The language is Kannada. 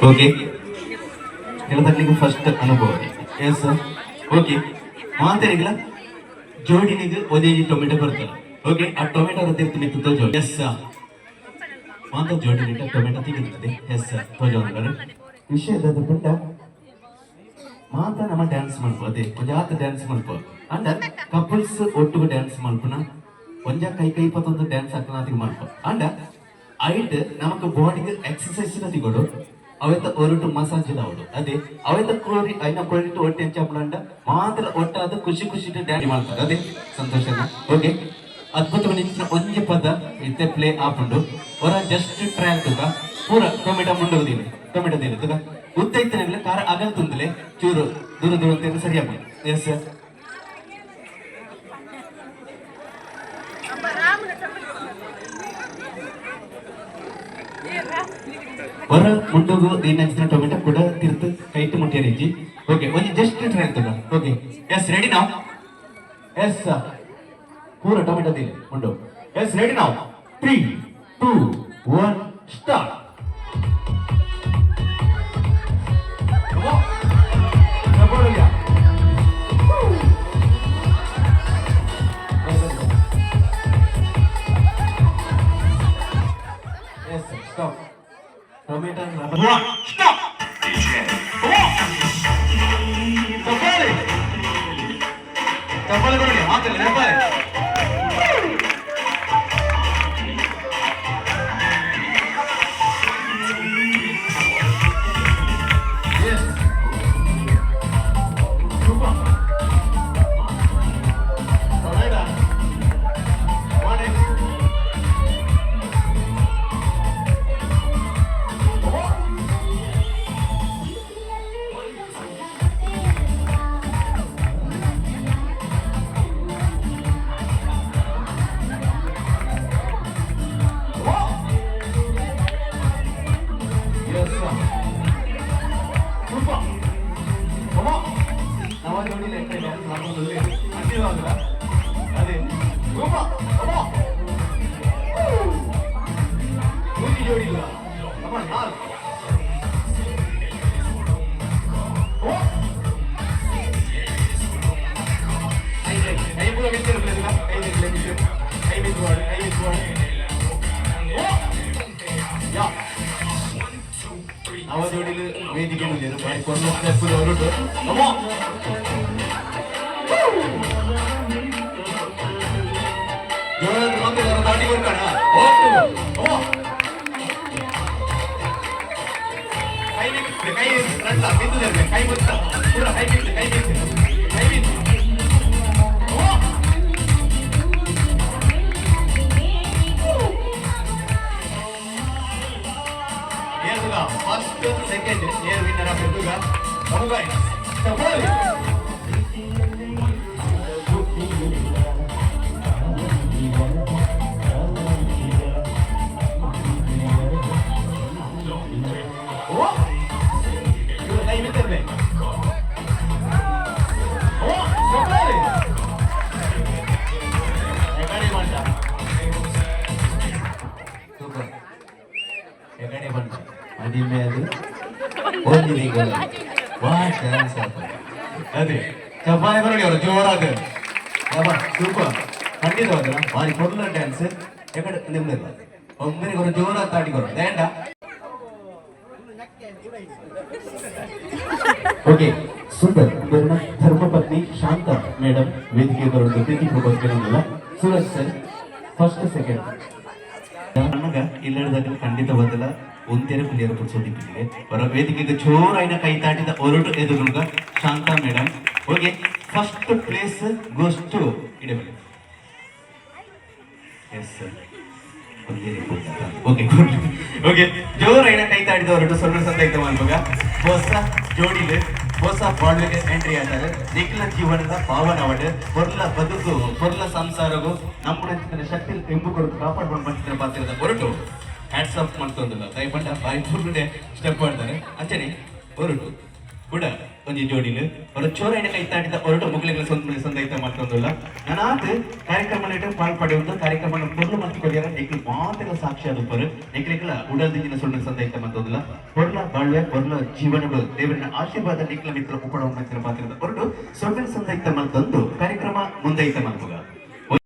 ಓಕೆ ಕೆಲದಕ್ಕೆ ಫಸ್ಟ್ ಅನುಭವ ಎಸ್ ಓಕೆ ಮಾತಾಡಿಲ್ಲ ಜೋಡಿನಿಗೆ ಒಂದೇ ಟೊಮೆಟೊ ಬರ್ತದೆ ಓಕೆ ಆ ಟೊಮೆಟೊ ಇರ್ತಿ ಮಿತ್ತು ಜೋಡಿ ಎಸ್ ಮಾತ ಜೋಡಿ ಟೊಮೆಟೊ ತೆಗಿರ್ತದೆ ಎಸ್ ತೋಜೋದ್ರೆ ವಿಷಯದ ಪುಟ್ಟ ಮಾತ ನಮ್ಮ ಡ್ಯಾನ್ಸ್ ಮಾಡ್ಕೋ ಅದೇ ಒಂಜಾತ ಡ್ಯಾನ್ಸ್ ಮಾಡ್ಕೋ ಅಂಡ ಕಪಲ್ಸ್ ಒಟ್ಟಿಗೆ ಡ್ಯಾನ್ಸ್ ಮಾಡ್ಕೊಣ ಒಂಜ ಕೈ ಕೈ ಪತ್ತೊಂದು ಡ್ಯಾನ್ಸ್ ಹಾಕೋಣ ಮಾಡ್ಕೋ ಅಂಡ ಐಟ್ ನಮಕ್ ಬಾಡಿಗೆ ಎಕ್ಸಸೈಸ್ ತಿಗೋಡು ಅವತ್ತ ಒರಟು ಮಸಾಜ್ ಅವಡು ಅದೇ ಅವತ್ತ ಕೋರಿ ಐನ ಕೊರಿಟ್ಟು ಒಟ್ಟೆ ಎಂಚಾಪುಂಡ ಮಾತ್ರ ಒಟ್ಟಾದ ಖುಷಿ ಖುಷಿ ಡ್ಯಾನ್ಸ್ ಮಾಡ್ತಾರೆ ಅದೇ ಸಂತೋಷನ ಓಕೆ ಅದ್ಭುತವಾಗಿ ನಿಂತಿನ ಒಂಜೆ ಪದ ಇತ್ತೆ ಪ್ಲೇ ಆಪುಂಡು ಹೊರ ಜಸ್ಟ್ ಟ್ರಯಲ್ ತುಗ ಪೂರ ಟೊಮೆಟೊ ಮುಂಡೋದಿಲ್ಲ ಟೊಮೆಟೊ ದಿನ ತುಗ ಉದ್ದ ಇತ್ತನೆ ಕಾರ ಅಗಲ್ ತುಂದಲೆ ಚೂರು ದೂರ ದೂರ ಅಂತ ಸರಿಯಾಗಿ ಎಸ್ ಹೊರ ಮುಂಡೋಗು ಏನಾಗ್ತಿನ ಟೊಮೆಟೊ ಕೂಡ ತಿರ್ತು ಕೈಟ್ ಮುಟ್ಟಿಯ ರೀತಿ ಓಕೆ ಒಂದು ಜಸ್ಟ್ ಟ್ರೈ ಆಗ್ತದ ಓಕೆ ಎಸ್ ರೆಡಿ ನಾವ್ ಎಸ್ ಪೂರ ಟೊಮೆಟೊ ದಿನ ಮುಂಡು ಎಸ್ ರೆಡಿ ನಾವ್ 3 2 1 start Stop. Tomato rubber. One. Stop. Come on. Tapale. Tapale karo liya. Hath le tapale. Yes. Super. Tomato. One. Our jodi ವೇದಿಕೆ ಮೇಲೆ ಬಾರಿ ಕೊರ್ಲ ಸ್ಟೆಪ್ ಹೊರಟು ಕಮೋ ಜೋರ ಮತ್ತೆ ದಾಟಿ ಬರ್ಕಣ ಓಟು ಕಮೋ ಕೈ ಫ್ರಂಟ್ ಬಿದ್ದು ಇರಬೇಕು ಕೈ ಮುತ್ತ ಪೂರ ಕೈ ಬಿದ್ದು First, second, year winner of Eduga. Come guys, Tapoli. Oh, you are like with me. Oh, Tapoli. Ekade banta. Super. Ekade banta. ಅದಿ ಮೇಲೆ ಓದಿನಿಗಳು ವಾಟ್ ಡ್ಯಾನ್ಸ್ ಅದೇ ಚಪ್ಪಾಳೆ ಬರಲಿ ಅವರು ಜೋರಾದ ಸೂಪರ್ ಖಂಡಿತವಾದ ಭಾರಿ ಕೊಡ್ಲ ಡ್ಯಾನ್ಸ್ ಯಾಕಡೆ ನಿಮ್ದಿಲ್ಲ ಒಮ್ಮೆ ಅವರು ಜೋರಾದ ತಾಟಿಕೊರು ಡ್ಯಾಂಡ ಓಕೆ ಸೂಪರ್ ನನ್ನ ಧರ್ಮಪತ್ನಿ ಶಾಂತ ಮೇಡಮ್ ವೇದಿಕೆ ಬರೋದು ಪ್ರೀತಿ ಪ್ರಪೋಸ್ ಕೇಳಿಲ್ಲ ಸೂರಜ್ ಸರ್ ಫಸ್ಟ್ ಸೆಕೆಂಡ್ ನಮಗ ಇಲ್ಲದಾಗ ಖಂಡಿತವಾದಲ್ಲ ಒಂದೆರಡು ಪುಲಿಯರು ಪುಡ್ಸೋದಿಟ್ಟಿಗೆ ಹೊರ ವೇದಿಕೆಗೆ ಜೋರಾಯಿನ ಕೈ ತಾಟಿದ ಹೊರಟು ಎದುರುಗ Shantha madam okay first place goes to ಇಡಬೇಡಿ ಎಸ್ ಓಕೆ ಓಕೆ ಜೋರಾಯಿನ ಕೈ ತಾಟಿದ ಹೊರಟು ಸೊಳ್ಳು ಸಂತ ಮಾಡುವಾಗ ಹೊಸ ಜೋಡಿಗೆ ಹೊಸ ಬಾಳ್ವೆಗೆ ಎಂಟ್ರಿ ಆಗ್ತಾರೆ ನಿಖಿಲ ಜೀವನದ ಪಾವನವಾಡ ಹೊರ್ಲ ಬದುಕು ಹೊರ್ಲ ಸಂಸಾರಗೂ ನಮ್ಮ ಶಕ್ತಿ ಎಂಬು ಕೊರತು ಕಾಪಾಡ್ಕೊಂಡು ಬಂದಿದ್ದ ಪಾತ್ರದ ಹೊರಟು ಹ್ಯಾಟ್ಸ್ ಆಫ್ ಮಾಡ್ತೊಂದಿಲ್ಲ ದಯಪಂಡ ಬಾಯಿ ಸ್ಟೆಪ್ ಮಾಡ್ತಾರೆ ಅಂಚನೆ ಹೊರಟು ಕೂಡ ಒಂಜಿ ಜೋಡಿಲು ಅವರ ಚೋರೈನ ಕೈತಾಡಿದ ಹೊರಟು ಮುಗಿಲಿಗಳ ಸಂದೈತ ಮಾಡ್ತಂದಿಲ್ಲ ನಾನಾತ್ ಕಾರ್ಯಕ್ರಮ ಪಾಲ್ಪಡೆಯುವುದು ಕಾರ್ಯಕ್ರಮ ಪೊರ್ಲು ಮತ್ತು ಕೊರಿಯರ ನೆಕ್ಲು ಮಾತೆಲ್ಲ ಸಾಕ್ಷಿ ಆದುಪ್ಪರು ನೆಕ್ಲಿಗಳ ಉಡಲ್ದಿನ ಸುಳ್ಳು ಸಂದೈತ ಮಾಡ್ತಂದಿಲ್ಲ ಪೊರ್ಲ ಬಾಳ್ವೆ ಪೊರ್ಲ ಜೀವನಗಳು ದೇವರಿನ ಆಶೀರ್ವಾದ ನೆಕ್ಲ ಮಿತ್ರ ಉಪಡ ಪಾತ್ರದ ಹೊರಟು ಸೊಳ್ಳಿನ ಸಂದೈತ ಮಾಡ್ತಂದು ಕಾರ್ಯಕ್ರಮ ಮುಂದೈತ ಮಾಡ್ಬೋದ